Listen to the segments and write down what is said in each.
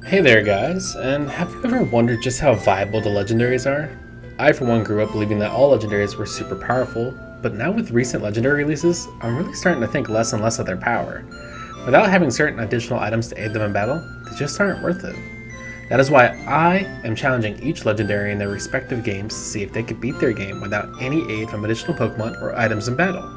Hey there guys, and have you ever wondered just how viable the legendaries are? I for one grew up believing that all legendaries were super powerful, but now with recent legendary releases, I'm really starting to think less and less of their power. Without having certain additional items to aid them in battle, they just aren't worth it. That is why I am challenging each legendary in their respective games to see if they could beat their game without any aid from additional Pokemon or items in battle.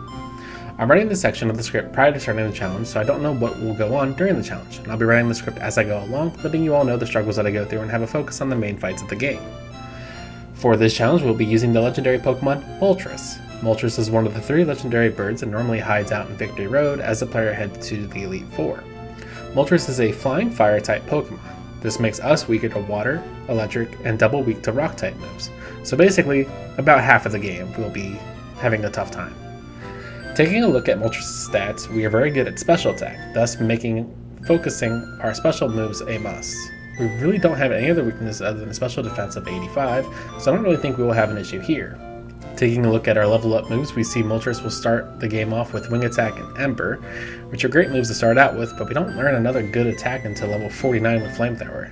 I'm writing this section of the script prior to starting the challenge, so I don't know what will go on during the challenge, and I'll be writing the script as I go along, letting you all know the struggles that I go through and have a focus on the main fights of the game. For this challenge, we'll be using the legendary Pokemon Moltres. Moltres is one of the 3 legendary birds and normally hides out in Victory Road as the player heads to the Elite Four. Moltres is a flying fire-type Pokemon. This makes us weaker to water, electric, and double weak to rock-type moves. So basically, about half of the game we'll be having a tough time. Taking a look at Moltres' stats, we are very good at special attack, thus making focusing our special moves a must. We really don't have any other weakness other than special defense of 85, so I don't really think we will have an issue here. Taking a look at our level up moves, we see Moltres will start the game off with Wing Attack and Ember, which are great moves to start out with, but we don't learn another good attack until level 49 with Flamethrower.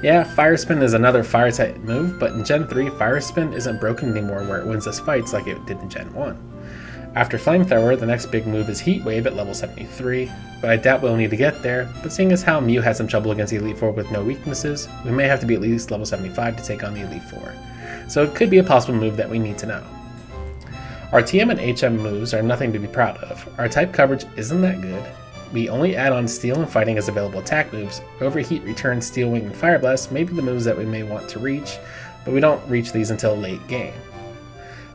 Yeah, Fire Spin is another fire type move, but in Gen 3, Fire Spin isn't broken anymore where it wins us fights like it did in Gen 1. After Flamethrower, the next big move is Heat Wave at level 73, but I doubt we'll need to get there, but seeing as how Mew had some trouble against the Elite Four with no weaknesses, we may have to be at least level 75 to take on the Elite Four. So it could be a possible move that we need to know. Our TM and HM moves are nothing to be proud of. Our type coverage isn't that good. We only add on Steel and Fighting as available attack moves. Overheat, Return, Steel Wing, and Fire Blast may be the moves that we may want to reach, but we don't reach these until late game.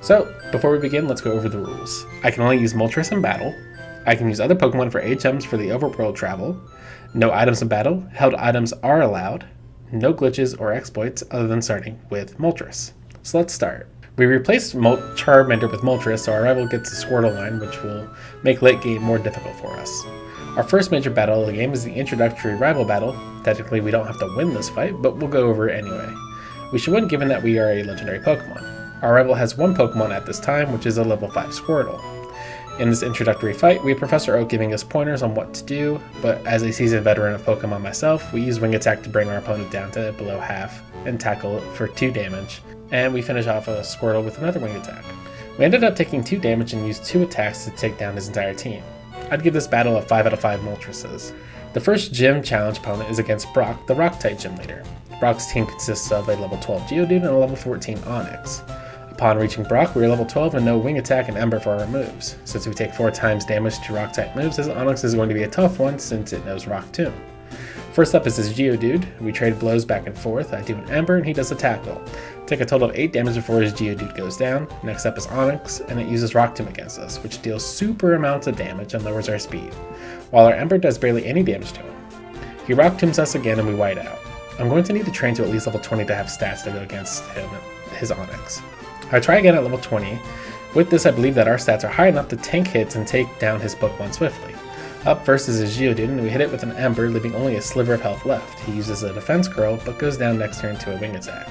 So, before we begin, let's go over the rules. I can only use Moltres in battle. I can use other Pokemon for HMs for the overworld travel. No items in battle. Held items are allowed. No glitches or exploits other than starting with Moltres. So let's start. We replaced Charmander with Moltres, so our rival gets a Squirtle line, which will make late game more difficult for us. Our first major battle of the game is the Introductory rival battle. Technically, we don't have to win this fight, but we'll go over it anyway. We should win given that we are a legendary Pokemon. Our rival has 1 Pokemon at this time, which is a level 5 Squirtle. In this introductory fight, we have Professor Oak giving us pointers on what to do, but as a seasoned veteran of Pokemon myself, we use Wing Attack to bring our opponent down to below half and tackle it for 2 damage, and we finish off a Squirtle with another Wing Attack. We ended up taking 2 damage and used 2 attacks to take down his entire team. I'd give this battle a 5 out of 5 Moltreses. The first gym challenge opponent is against Brock, the Rock-type gym leader. Brock's team consists of a level 12 Geodude and a level 14 Onyx. Upon reaching Brock, we are level 12 and no Wing Attack and Ember for our moves. Since we take 4 times damage to Rock-type moves, this Onyx is going to be a tough one since it knows Rock Tomb. First up is this Geodude. We trade blows back and forth. I do an Ember and he does a Tackle. Take a total of 8 damage before his Geodude goes down. Next up is Onyx, and it uses Rock Tomb against us, which deals super amounts of damage and lowers our speed, while our Ember does barely any damage to him. He Rock Tombs us again and we white out. I'm going to need to train to at least level 20 to have stats to go against his Onyx. I try again at level 20. With this, I believe that our stats are high enough to tank hits and take down his Pokemon swiftly. Up first is his Geodude, and we hit it with an Ember, leaving only a sliver of health left. He uses a Defense Curl, but goes down next turn to a Wing Attack.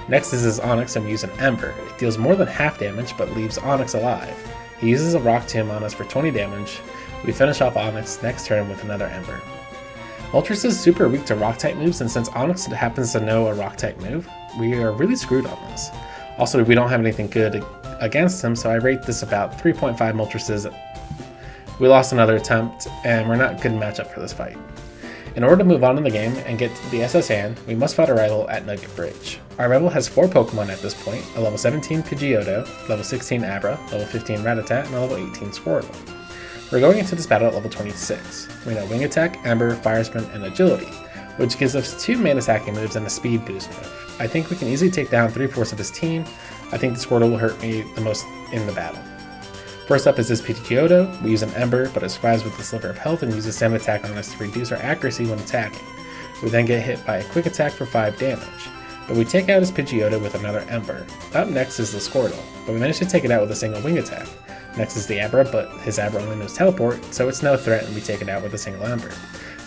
Next is his Onyx, and we use an Ember. It deals more than half damage, but leaves Onyx alive. He uses a Rock Tomb on us for 20 damage. We finish off Onyx next turn with another Ember. Moltres is super weak to Rock-type moves, and since Onyx happens to know a Rock-type move, we are really screwed on this. Also, we don't have anything good against him, so I rate this about 3.5 Moltreses. We lost another attempt, and we're not good matchup for this fight. In order to move on in the game and get the SS hand, we must fight a rival at Nugget Bridge. Our rival has 4 Pokemon at this point, a level 17 Pidgeotto, level 16 Abra, level 15 Rattata, and a level 18 Squirtle. We're going into this battle at level 26. We know Wing Attack, Ember, Fire Spin, and Agility, which gives us 2 main attacking moves and a speed boost move. I think we can easily take down 3/4 of his team. I think the Squirtle will hurt me the most in the battle. First up is this Pidgeotto. We use an Ember, but it survives with a sliver of health and uses Sand Attack on us to reduce our accuracy when attacking. We then get hit by a Quick Attack for 5 damage, but we take out his Pidgeotto with another Ember. Up next is the Squirtle, but we manage to take it out with a single Wing Attack. Next is the Abra, but his Abra only knows Teleport, so it's no threat and we take it out with a single Ember.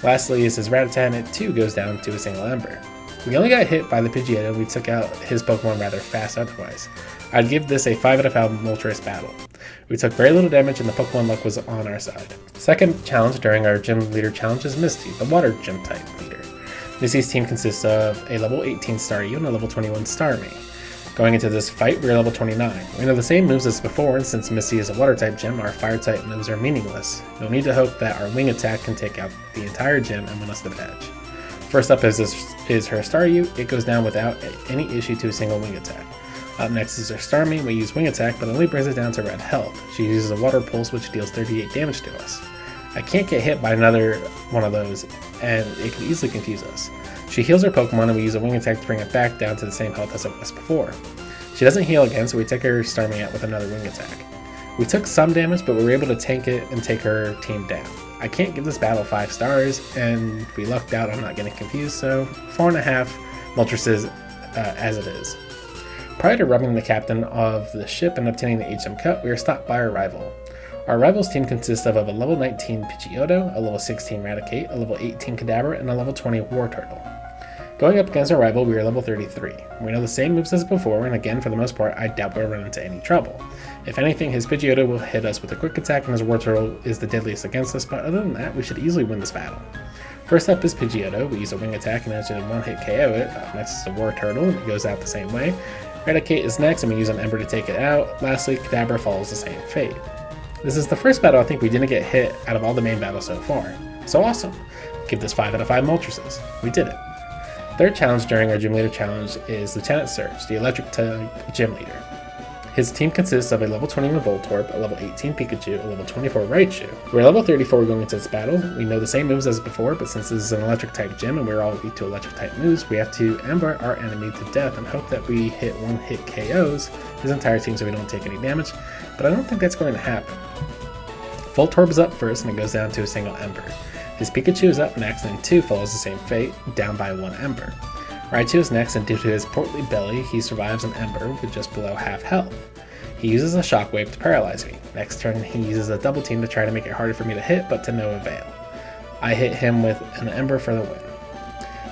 Lastly is his Rattata, and it too goes down to a single Ember. We only got hit by the Pidgeotto, and we took out his Pokemon rather fast otherwise. I'd give this a 5 out of 5 Moltres battle. We took very little damage and the Pokemon luck was on our side. Second challenge during our gym leader challenge is Misty, the water gym type leader. Misty's team consists of a level 18 Staryu and a level 21 Starmie. Going into this fight, we're level 29. We know the same moves as before, and since Misty is a water-type gym, our fire-type moves are meaningless. We'll need to hope that our wing attack can take out the entire gym and win us the badge. First up is her Staryu. It goes down without any issue to a single wing attack. Up next is her Starmie. We use wing attack, but only brings it down to red health. She uses a water pulse, which deals 38 damage to us. I can't get hit by another one of those, and it can easily confuse us. She heals her Pokemon, and we use a wing attack to bring it back down to the same health as it was before. She doesn't heal again, so we take her Starmie out with another wing attack. We took some damage, but we were able to tank it and take her team down. I can't give this battle 5 stars, and we lucked out on not getting confused, so 4.5 Moltres as it is. Prior to rubbing the captain of the ship and obtaining the HM cut, we are stopped by our rival. Our rival's team consists of a level 19 Pidgeotto, a level 16 Raticate, a level 18 Kadabra, and a level 20 Wartortle. Going up against our rival, we are level 33. We know the same moves as before, and again, for the most part, I doubt we'll run into any trouble. If anything, his Pidgeotto will hit us with a quick attack, and his Wartortle is the deadliest against us, but other than that, we should easily win this battle. First up is Pidgeotto. We use a wing attack and actually one-hit KO it. Up next is the Wartortle, and it goes out the same way. Raticate is next, and we use an Ember to take it out. Lastly, Kadabra follows the same fate. This is the first battle I think we didn't get hit out of all the main battles so far. So awesome! Give this 5 out of 5 Moltreses. We did it. Third challenge during our Gym Leader Challenge is Lieutenant Surge, the electric-type Gym Leader. His team consists of a level 21 Voltorb, a level 18 Pikachu, a level 24 Raichu. We're level 34 going into this battle. We know the same moves as before, but since this is an electric-type gym and we're all weak to electric-type moves, we have to Ember our enemy to death and hope that we hit one-hit KOs his entire team so we don't take any damage, but I don't think that's going to happen. Voltorb is up first and it goes down to a single Ember. His Pikachu is up next, and 2 follows the same fate, down by 1 Ember. Raichu is next, and due to his portly belly, he survives an Ember with just below half health. He uses a Shockwave to paralyze me. Next turn, he uses a double team to try to make it harder for me to hit, but to no avail. I hit him with an Ember for the win.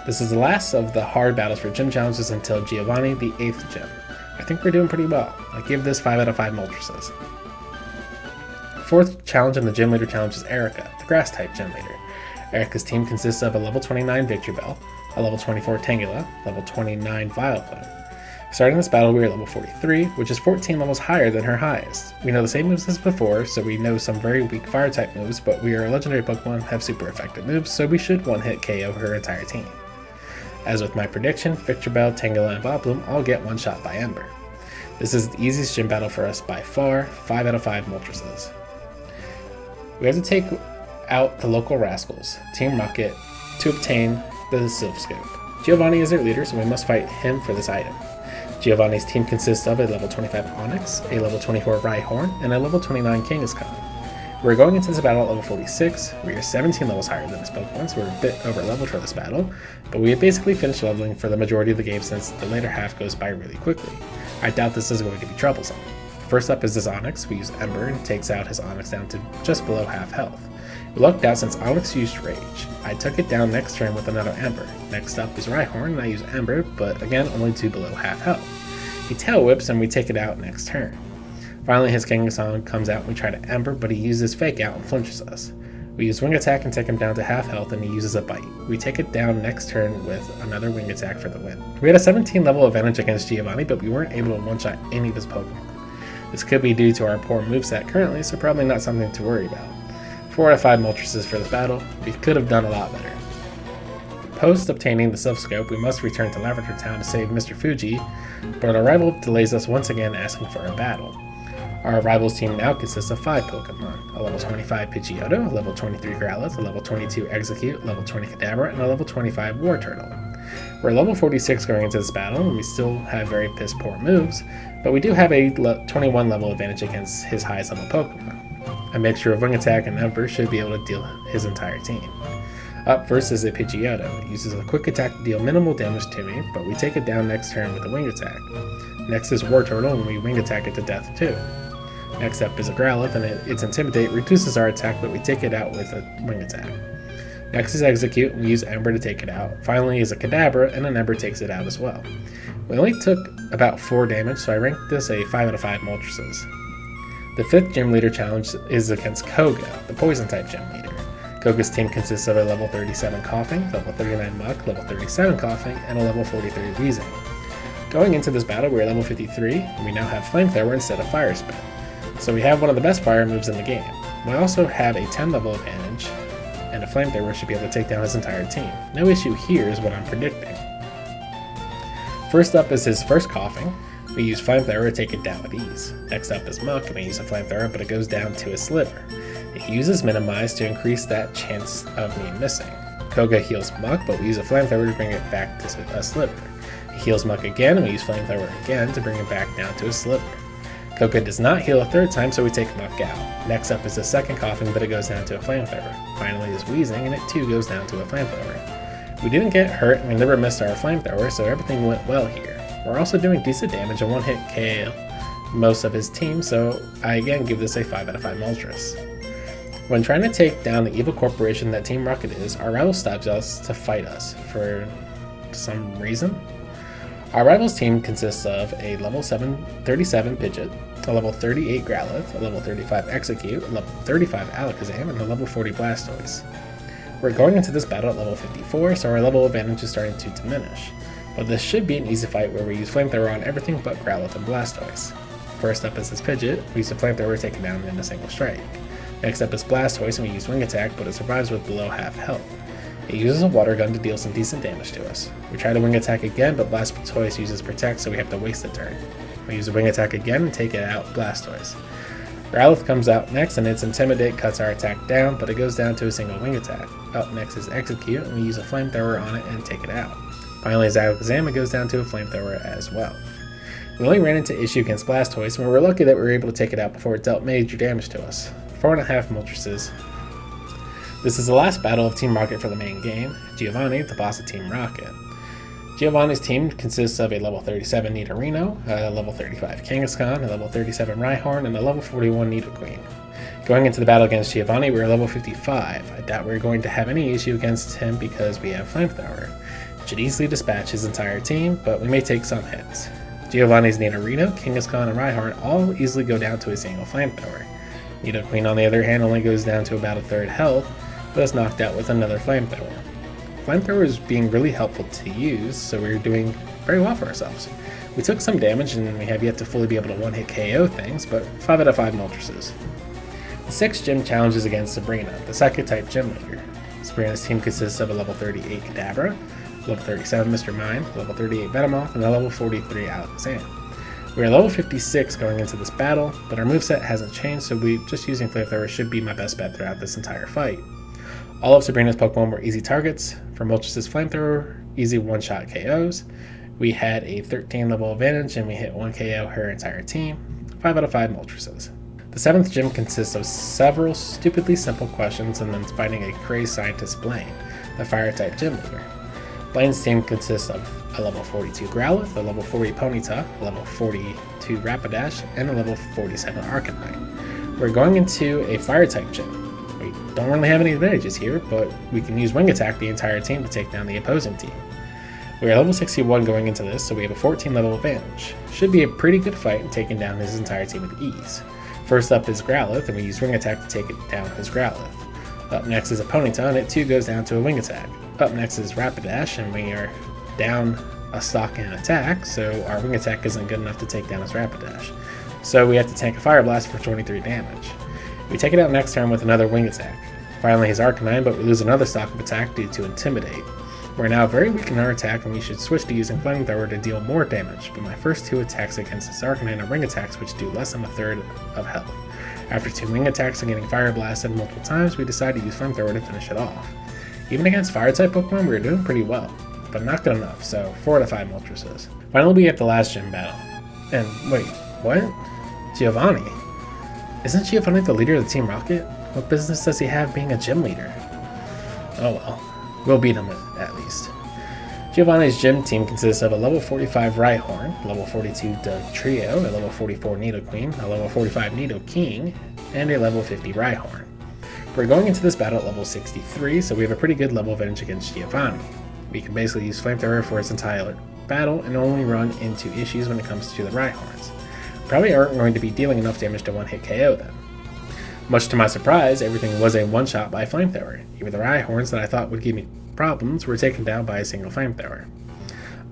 This is the last of the hard battles for gym challenges until Giovanni, the 8th gym. I think we're doing pretty well. I give this 5 out of 5 Moltreses. Fourth challenge in the Gym Leader Challenge is Erica, the Grass-type Gym Leader. Erica's team consists of a level 29 Victreebel, a level 24 Tangela, level 29 Vileplume. Starting this battle, we are level 43, which is 14 levels higher than her highest. We know the same moves as before, so we know some very weak Fire-type moves, but we are a legendary Pokemon, have super effective moves, so we should one-hit KO her entire team. As with my prediction, Victreebel, Tangela, and Vileplume all get one shot by Ember. This is the easiest gym battle for us by far, 5 out of 5 Moltreses. We have to take out the local rascals, Team Rocket, to obtain the Silphscope. Giovanni is their leader, so we must fight him for this item. Giovanni's team consists of a level 25 Onyx, a level 24 Rhyhorn, and a level 29 Kangaskhan. We're going into this battle at level 46. We are 17 levels higher than this Pokemon, so we're a bit over leveled for this battle, but we have basically finished leveling for the majority of the game since the later half goes by really quickly. I doubt this is going to be troublesome. First up is this Onyx. We use Ember and takes out his Onyx down to just below half health. We lucked out since Onyx used Rage. I took it down next turn with another Ember. Next up is Rhyhorn, and I use Ember, but again only to below half health. He tail whips and we take it out next turn. Finally his Kangaskhan comes out and we try to Ember, but he uses Fake Out and flinches us. We use Wing Attack and take him down to half health, and he uses a Bite. We take it down next turn with another Wing Attack for the win. We had a 17 level advantage against Giovanni, but we weren't able to one-shot any of his Pokemon. This could be due to our poor moveset currently, so probably not something to worry about. 4 out of 5 Moltreses for this battle. We could have done a lot better. Post obtaining the Silphscope, we must return to Lavender Town to save Mr. Fuji, but our rival delays us once again, asking for a battle. Our rival's team now consists of 5 Pokemon, a level 25 Pidgeotto, a level 23 Growlithe, a level 22 Execute, level 20 Kadabra, and a level 25 Wartortle. We're level 46 going into this battle, and we still have very piss-poor moves, but we do have a 21 level advantage against his highest level Pokemon. A mixture of Wing Attack and Ember should be able to deal his entire team. Up first is a Pidgeotto. It uses a quick attack to deal minimal damage to me, but we take it down next turn with a Wing Attack. Next is Wartortle, and we Wing Attack it to death too. Next up is a Growlithe, and its Intimidate reduces our attack, but we take it out with a Wing Attack. Next is Execute, and we use Ember to take it out. Finally is a Kadabra, and an Ember takes it out as well. We only took about 4 damage, so I ranked this a 5 out of 5 Moltreses. The 5th Gym Leader Challenge is against Koga, the Poison-type Gym Leader. Koga's team consists of a level 37 Coughing, level 39 Muck, level 37 Coughing, and a level 43 Wheezing. Going into this battle, we're level 53, and we now have Flamethrower instead of Fire Spin. So we have one of the best fire moves in the game. We also have a 10 level advantage, and a Flamethrower should be able to take down his entire team. No issue here is what I'm predicting. First up is his first Coughing. We use Flamethrower to take it down with ease. Next up is Muck, and we use a Flamethrower, but it goes down to a Sliver. It uses Minimize to increase that chance of me missing. Koga heals Muck, but we use a Flamethrower to bring it back to a Sliver. He heals Muck again, and we use Flamethrower again to bring it back down to a Sliver. Koga does not heal a third time, so we take Muck out. Next up is the second Coughing, but it goes down to a Flamethrower. Finally is Wheezing, and it too goes down to a Flamethrower. We didn't get hurt, and we never missed our Flamethrower, so everything went well here. We're also doing decent damage, a one-hit KO most of his team, so I again give this a 5 out of 5 Moltres. When trying to take down the evil corporation that Team Rocket is, our rival stops us to fight us for some reason. Our rival's team consists of a level 37 Pidgeot, a level 38 Growlithe, a level 35 Execute, a level 35 Alakazam, and a level 40 Blastoise. We're going into this battle at level 54, so our level advantage is starting to diminish. But this should be an easy fight where we use Flamethrower on everything but Growlithe and Blastoise. First up is this Pidgeot. We use a Flamethrower to take it down in a single strike. Next up is Blastoise, and we use Wing Attack, but it survives with below half health. It uses a Water Gun to deal some decent damage to us. We try to Wing Attack again, but Blastoise uses Protect, so we have to waste a turn. We use a Wing Attack again and take it out Blastoise. Growlithe comes out next, and its Intimidate cuts our attack down, but it goes down to a single Wing Attack. Up next is Execute, and we use a Flamethrower on it and take it out. Finally, as Alakazam, it goes down to a Flamethrower as well. We only ran into issue against Blastoise, and we were lucky that we were able to take it out before it dealt major damage to us. 4.5 Moltres. This is the last battle of Team Rocket for the main game, Giovanni, the boss of Team Rocket. Giovanni's team consists of a level 37 Nidorino, a level 35 Kangaskhan, a level 37 Rhyhorn, and a level 41 Nidoqueen. Going into the battle against Giovanni, we are level 55. I doubt we're going to have any issue against him because we have Flamethrower. Should easily dispatch his entire team, but we may take some hits. Giovanni's Nidorino, Kangaskhan, and Rhyhorn all easily go down to a single Flamethrower. Nidoqueen, on the other hand, only goes down to about a third health, but is knocked out with another Flamethrower. Flamethrower is being really helpful to use, so we're doing very well for ourselves. We took some damage, and we have yet to fully be able to one-hit KO things, but 5 out of 5 Moltres. The 6th gym challenge is against Sabrina, the Psychic-type gym leader. Sabrina's team consists of a level 38 Kadabra, level 37 Mr. Mime, level 38 Venomoth, and a level 43 Alakazam. We are level 56 going into this battle, but our moveset hasn't changed, so just using Flamethrower should be my best bet throughout this entire fight. All of Sabrina's Pokemon were easy targets. For Moltres' Flamethrower, easy one-shot KOs. We had a 13 level advantage, and we hit 1 KO her entire team. 5 out of 5 Moltres. The 7th gym consists of several stupidly simple questions and then fighting a crazed scientist Blaine, the Fire-type gym leader. Blaine's team consists of a level 42 Growlithe, a level 40 Ponyta, a level 42 Rapidash, and a level 47 Arcanine. We're going into a Fire-type gym. We don't really have any advantages here, but we can use Wing Attack the entire team to take down the opposing team. We are level 61 going into this, so we have a 14 level advantage. Should be a pretty good fight in taking down his entire team with ease. First up is Growlithe, and we use Wing Attack to take it down his Growlithe. Up next is a Ponyta, and it too goes down to a Wing Attack. Up next is Rapidash, and we are down a stock in attack, so our Wing Attack isn't good enough to take down his Rapidash. So we have to tank a Fire Blast for 23 damage. We take it out next turn with another Wing Attack. Finally his Arcanine, but we lose another stock of attack due to Intimidate. We're now very weak in our attack, and we should switch to using Flamethrower to deal more damage, but my first 2 attacks against this Arcanine are Ring Attacks, which do less than a third of health. After 2 Wing Attacks and getting Fire Blasted multiple times, we decide to use Flamethrower to finish it off. Even against Fire-type Pokemon, we were doing pretty well, but not good enough, so 4 out of 5 Moltres. Finally, we get the last gym battle. And wait, what? Giovanni? Isn't Giovanni the leader of the Team Rocket? What business does he have being a gym leader? Oh well, we'll beat him at least. Giovanni's gym team consists of a level 45 Rhyhorn, level 42 Dugtrio, a level 44 Nidoqueen, a level 45 Nidoking, and a level 50 Rhyhorn. We're going into this battle at level 63, so we have a pretty good level advantage against Giovanni. We can basically use Flamethrower for its entire battle and only run into issues when it comes to the Rhyhorns. Probably aren't going to be dealing enough damage to one-hit KO them. Much to my surprise, everything was a one-shot by Flamethrower. Even the Rhyhorns that I thought would give me problems were taken down by a single Flamethrower.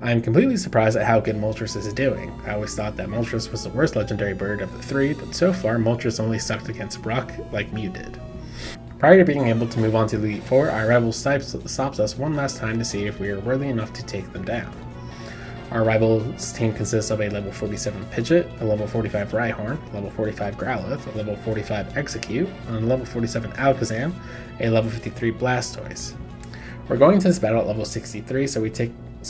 I am completely surprised at how good Moltres is doing. I always thought that Moltres was the worst legendary bird of the three, but so far Moltres only sucked against Brock like Mew did. Prior to being able to move on to Elite Four, our rival stops us one last time to see if we are worthy enough to take them down. Our rival's team consists of a level 47 Pidgeot, a level 45 Rhyhorn, a level 45 Growlithe, a level 45 Execute, and a level 47 Alakazam, a level 53 Blastoise. We're going to this battle at level 63, so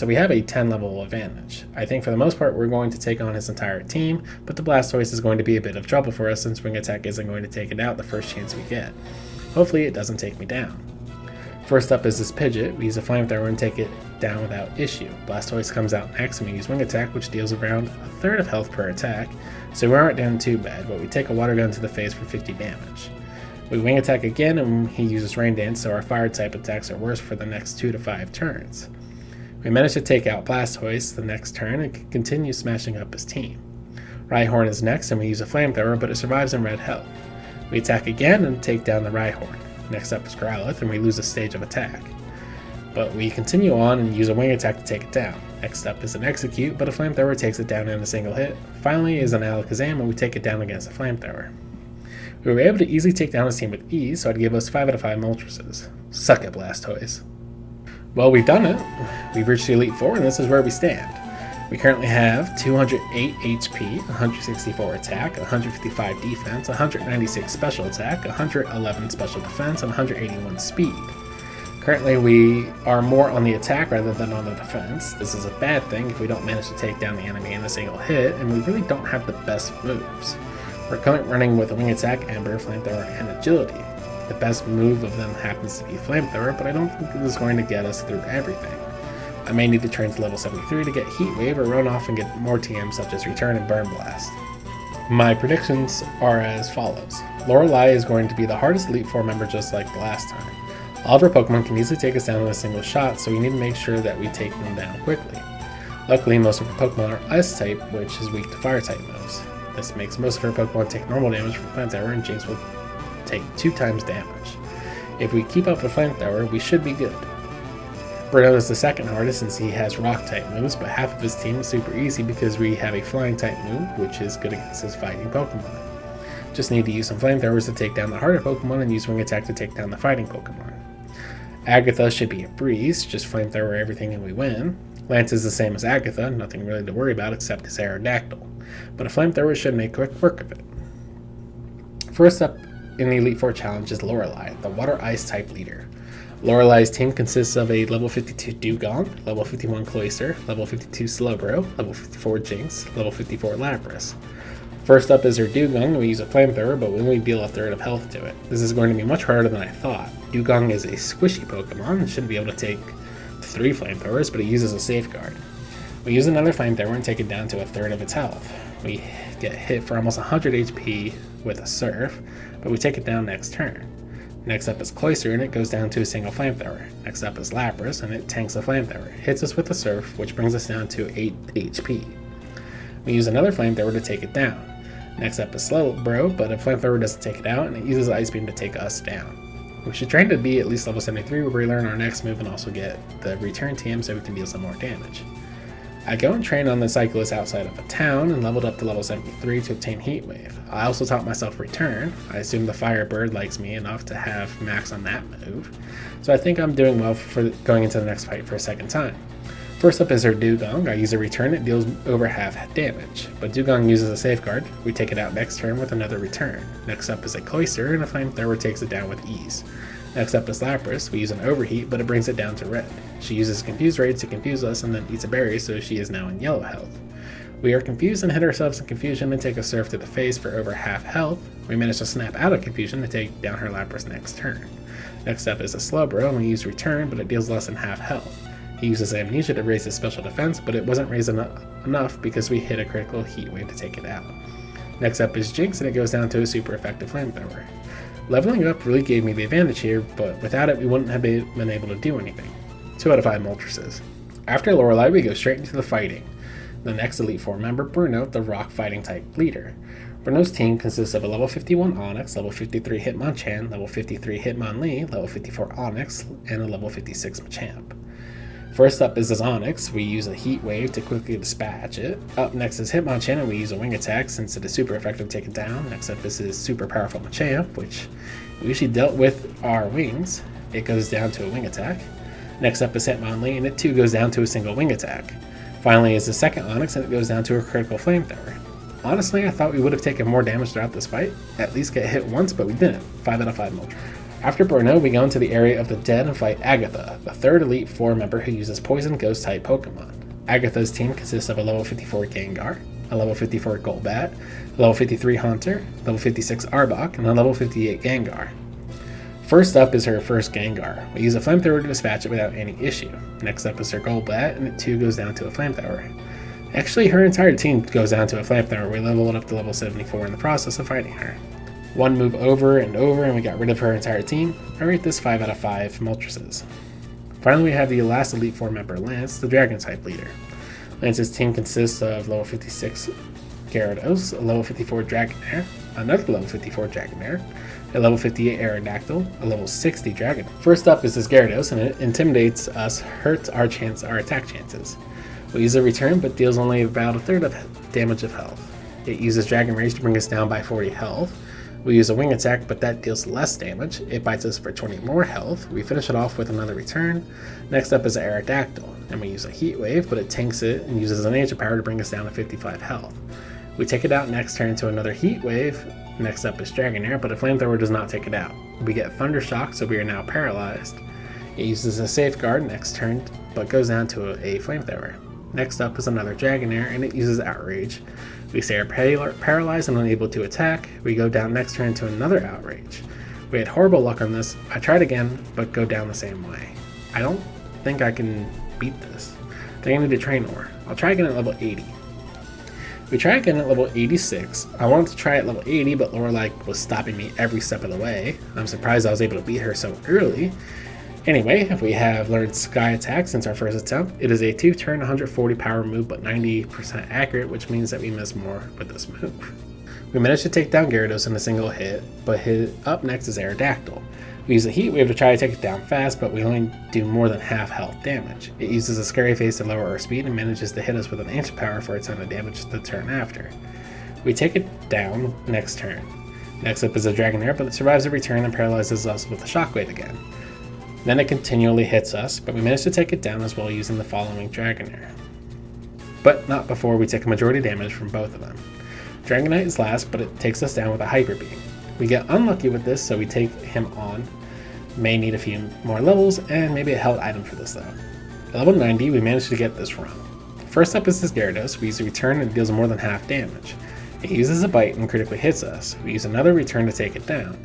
we have a 10 level advantage. I think for the most part we're going to take on his entire team, but the Blastoise is going to be a bit of trouble for us since Wing Attack isn't going to take it out the first chance we get. Hopefully it doesn't take me down. First up is this Pidgeot. We use a Flamethrower and take it down without issue. Blastoise comes out next and we use Wing Attack, which deals around a third of health per attack, so we aren't down too bad, but we take a Water Gun to the face for 50 damage. We Wing Attack again and he uses Rain Dance, so our fire type attacks are worse for the next 2 to 5 turns. We manage to take out Blastoise the next turn and can continue smashing up his team. Rhyhorn is next and we use a Flamethrower, but it survives in red health. We attack again and take down the Rhyhorn. Next up is Growlithe and we lose a stage of attack. But we continue on and use a Wing Attack to take it down. Next up is an Execute, but a Flamethrower takes it down in a single hit. Finally is an Alakazam and we take it down against a Flamethrower. We were able to easily take down his team with ease, so I'd give us 5 out of 5 Moltreses. Suck it, Blastoise. Well, we've done it. We've reached the Elite Four and this is where we stand. We currently have 208 HP, 164 attack, 155 defense, 196 special attack, 111 special defense, and 181 speed. Currently we are more on the attack rather than on the defense. This is a bad thing if we don't manage to take down the enemy in a single hit, and we really don't have the best moves. We're currently running with a Wing Attack, Ember, Flamethrower, and Agility. The best move of them happens to be Flamethrower, but I don't think it is going to get us through everything. I may need to train to level 73 to get Heat Wave or run off and get more TMs such as Return and Burn Blast. My predictions are as follows. Lorelei is going to be the hardest Elite Four member just like the last time. All of her Pokemon can easily take us down in a single shot, so we need to make sure that we take them down quickly. Luckily, most of her Pokemon are Ice type, which is weak to Fire type moves. This makes most of her Pokemon take normal damage from Flamethrower, and Jinx will take 2 times damage. If we keep up with Flamethrower, we should be good. Bruno is the second hardest since he has rock type moves, but half of his team is super easy because we have a flying type move, which is good against his fighting Pokemon. Just need to use some Flamethrowers to take down the harder Pokemon and use Wing Attack to take down the fighting Pokemon. Agatha should be a breeze, just Flamethrower everything and we win. Lance is the same as Agatha, nothing really to worry about except his Aerodactyl, but a Flamethrower should make quick work of it. First up in the Elite Four challenge is Lorelei, the Water Ice type leader. Lorelei's team consists of a level 52 Dewgong, level 51 Cloyster, level 52 Slowbro, level 54 Jinx, level 54 Lapras. First up is her Dewgong. We use a Flamethrower, but we only deal a third of health to it. This is going to be much harder than I thought. Dewgong is a squishy Pokemon and should be able to take 3 Flamethrowers, but it uses a Safeguard. We use another Flamethrower and take it down to a third of its health. We get hit for almost 100 HP with a Surf, but we take it down next turn. Next up is Cloyster, and it goes down to a single Flamethrower. Next up is Lapras, and it tanks a Flamethrower. Hits us with a Surf, which brings us down to 8 HP. We use another Flamethrower to take it down. Next up is Slowbro, but a Flamethrower doesn't take it out, and it uses Ice Beam to take us down. We should train to be at least level 73 where we learn our next move and also get the Return TM so we can deal some more damage. I go and train on the Cyclist outside of a town and leveled up to level 73 to obtain Heat Wave. I also taught myself Return. I assume the Firebird likes me enough to have max on that move, so I think I'm doing well for going into the next fight for a second time. First up is her Dewgong. I use a Return, it deals over half damage, but Dewgong uses a Safeguard. We take it out next turn with another Return. Next up is a Cloyster, and a Flamethrower takes it down with ease. Next up is Lapras. We use an Overheat, but it brings it down to red. She uses Confuse Ray to confuse us and then eats a berry, so she is now in yellow health. We are confused and hit ourselves in confusion and take a Surf to the face for over half health. We manage to snap out of confusion to take down her Lapras next turn. Next up is a Slowbro, and we use Return, but it deals less than half health. He uses Amnesia to raise his special defense, but it wasn't raised enough because we hit a critical Heat Wave to take it out. Next up is Jinx, and it goes down to a super effective Flamethrower. Leveling up really gave me the advantage here, but without it we wouldn't have been able to do anything. 2 out of 5 Moltreses. After Lorelei, we go straight into the fighting. The next Elite Four member, Bruno, the rock fighting type leader. Bruno's team consists of a level 51 Onyx, level 53 Hitmonchan, level 53 Hitmonlee, level 54 Onyx, and a level 56 Machamp. First up is this Onyx. We use a Heat Wave to quickly dispatch it. Up next is Hitmonchan, and we use a Wing Attack since it is super effective to take it down. Next up is his super powerful Machamp, which we usually dealt with our wings. It goes down to a Wing Attack. Next up is Hitmonlee, and it too goes down to a single Wing Attack. Finally is the second Onyx, and it goes down to a critical Flamethrower. Honestly, I thought we would have taken more damage throughout this fight, at least get hit once, but we didn't. 5 out of 5 Moltres. After Bruno, we go into the area of the dead and fight Agatha, the third Elite Four member who uses Poison Ghost type Pokemon. Agatha's team consists of a level 54 Gengar, a level 54 Golbat, a level 53 Haunter, level 56 Arbok, and a level 58 Gengar. First up is her first Gengar. We use a Flamethrower to dispatch it without any issue. Next up is her Golbat, and it too goes down to a Flamethrower. Actually, her entire team goes down to a Flamethrower. We level it up to level 74 in the process of fighting her. One move over, and we got rid of her entire team. I rate this 5 out of 5 Moltres. Finally, we have the last Elite Four member, Lance, the Dragon type leader. Lance's team consists of level 56 Gyarados, a level 54 Dragonair, another level 54 Dragonair, a level 58 Aerodactyl, a level 60 Dragonite. First up is this Gyarados, and it intimidates us, hurts our attack chances. We use a return, but deals only about a third of damage of health. It uses Dragon Rage to bring us down by 40 health. We use a Wing Attack, but that deals less damage. It bites us for 20 more health. We finish it off with another return. Next up is Aerodactyl, and we use a Heat Wave, but it tanks it and uses an Nature Power to bring us down to 55 health. We take it out next turn to another Heat Wave. Next up is Dragonair, but a Flamethrower does not take it out. We get Thunder Shock, so we are now paralyzed. It uses a Safeguard next turn, but goes down to a Flamethrower. Next up is another Dragonair, and it uses Outrage. We stay paralyzed and unable to attack. We go down next turn to another Outrage. We had horrible luck on this. I tried again, but go down the same way. I don't think I can beat this. I think I need to train more. I'll try again at level 80. We try again at level 86. I wanted to try at level 80, but Lorelei was stopping me every step of the way. I'm surprised I was able to beat her so early. Anyway, we have learned Sky Attack since our first attempt. It is a 2-turn 140 power move, but 90% accurate, which means that we miss more with this move. We managed to take down Gyarados in a single hit, but up next is Aerodactyl. We use a Heat Wave to try to take it down fast, but we only do more than half health damage. It uses a Scary Face to lower our speed and manages to hit us with an Ancient Power for a ton of damage the turn after. We take it down next turn. Next up is a Dragonair, but it survives every turn and paralyzes us with a Shockwave again. Then it continually hits us, but we manage to take it down as well using the following Dragonair. But not before we take a majority damage from both of them. Dragonite is last, but it takes us down with a Hyper Beam. We get unlucky with this, so we take him on. May need a few more levels, and maybe a held item for this though. At level 90, we managed to get this run. First up is this Gyarados. We use a return and it deals more than half damage. It uses a bite and critically hits us. We use another return to take it down.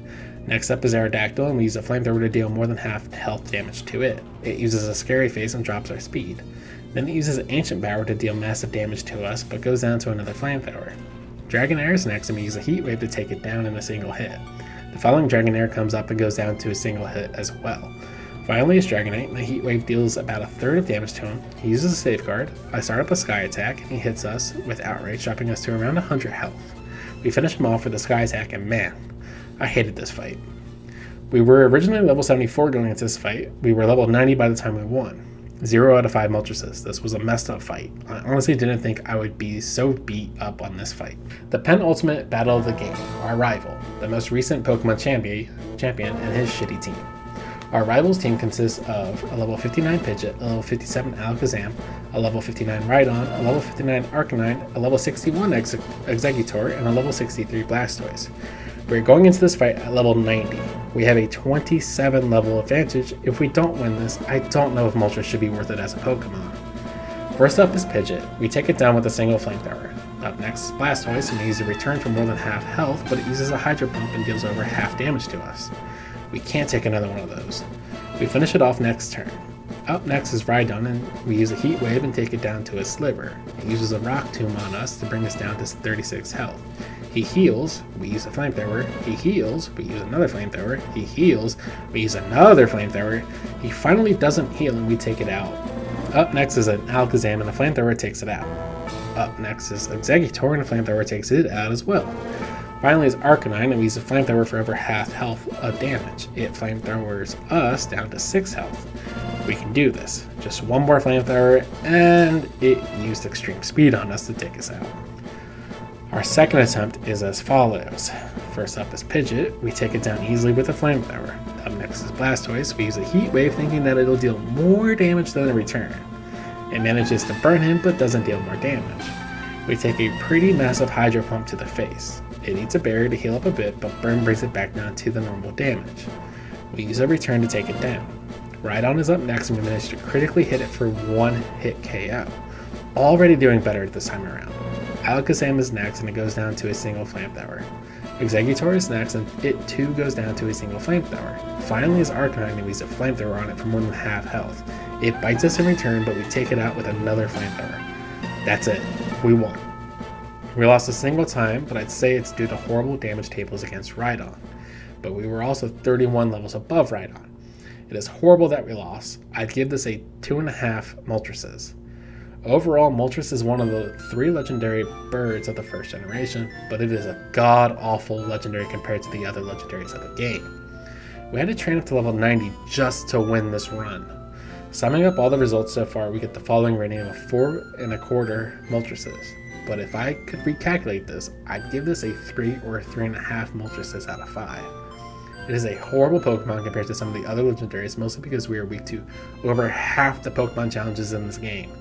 Next up is Aerodactyl, and we use a Flamethrower to deal more than half health damage to it. It uses a Scary Face and drops our speed. Then it uses Ancient Power to deal massive damage to us, but goes down to another Flamethrower. Dragonair is next, and we use a Heat Wave to take it down in a single hit. The following Dragonair comes up and goes down to a single hit as well. Finally is Dragonite, and the Heat Wave deals about a third of damage to him. He uses a Safeguard. I start up a Sky Attack, and he hits us with Outrage, dropping us to around 100 health. We finish him off with a Sky Attack, and man, I hated this fight. We were originally level 74 going into this fight. We were level 90 by the time we won. 0 out of 5 Moltres. This was a messed up fight. I honestly didn't think I would be so beat up on this fight. The penultimate battle of the game, our rival, the most recent Pokemon champion and his shitty team. Our rival's team consists of a level 59 Pidgeot, a level 57 Alakazam, a level 59 Rydon, a level 59 Arcanine, a level 61 Exeggutor, and a level 63 Blastoise. We're going into this fight at level 90. We have a 27 level advantage. If we don't win this, I don't know if Moltres should be worth it as a Pokemon. First up is Pidgeot. We take it down with a single Flamethrower. Up next is Blastoise, and we use a return for more than half health, but it uses a Hydro Pump and deals over half damage to us. We can't take another one of those. We finish it off next turn. Up next is Rydon, and we use a Heat Wave and take it down to a Sliver. It uses a Rock Tomb on us to bring us down to 36 health. He heals, we use a Flamethrower. He heals, we use another Flamethrower. He heals, we use another Flamethrower. He finally doesn't heal and we take it out. Up next is an Alakazam, and the Flamethrower takes it out. Up next is Exeggutor, and the Flamethrower takes it out as well. Finally is Arcanine, and we use a Flamethrower for over half health of damage. It Flamethrowers us down to 6 health. We can do this. Just one more Flamethrower, and it used extreme speed on us to take us out. Our second attempt is as follows. First up is Pidgeot. We take it down easily with a Flamethrower. Up next is Blastoise. We use a Heat Wave thinking that it'll deal more damage than a return. It manages to burn him but doesn't deal more damage. We take a pretty massive Hydro Pump to the face. It eats a berry to heal up a bit, but burn brings it back down to the normal damage. We use a return to take it down. Rydon is up next and we manage to critically hit it for one hit KO. Already doing better this time around. Alakazam is next and it goes down to a single Flamethrower. Exeggutor is next and it too goes down to a single Flamethrower. Finally is Arcanine and we use a Flamethrower on it for more than half health. It bites us in return, but we take it out with another Flamethrower. That's it. We won. We lost a single time, but I'd say it's due to horrible damage tables against Rydon. But we were also 31 levels above Rydon. It is horrible that we lost. I'd give this a 2.5 Moltres. Overall, Moltres is one of the 3 legendary birds of the first generation, but it is a god-awful legendary compared to the other legendaries of the game. We had to train up to level 90 just to win this run. Summing up all the results so far, we get the following rating of 4.25 Moltres. But if I could recalculate this, I'd give this a 3 or 3.5 Moltres out of 5. It is a horrible Pokemon compared to some of the other legendaries, mostly because we are weak to over half the Pokemon challenges in this game.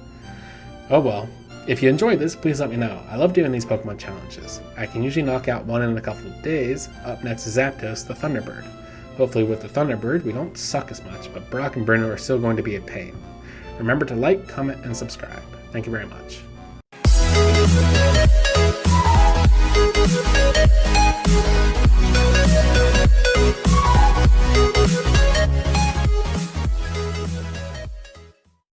Oh well, if you enjoyed this, please let me know. I love doing these Pokemon challenges. I can usually knock out one in a couple of days. Up next is Zapdos, the Thunderbird. Hopefully with the Thunderbird, we don't suck as much, but Brock and Bruno are still going to be a pain. Remember to like, comment, and subscribe. Thank you very much.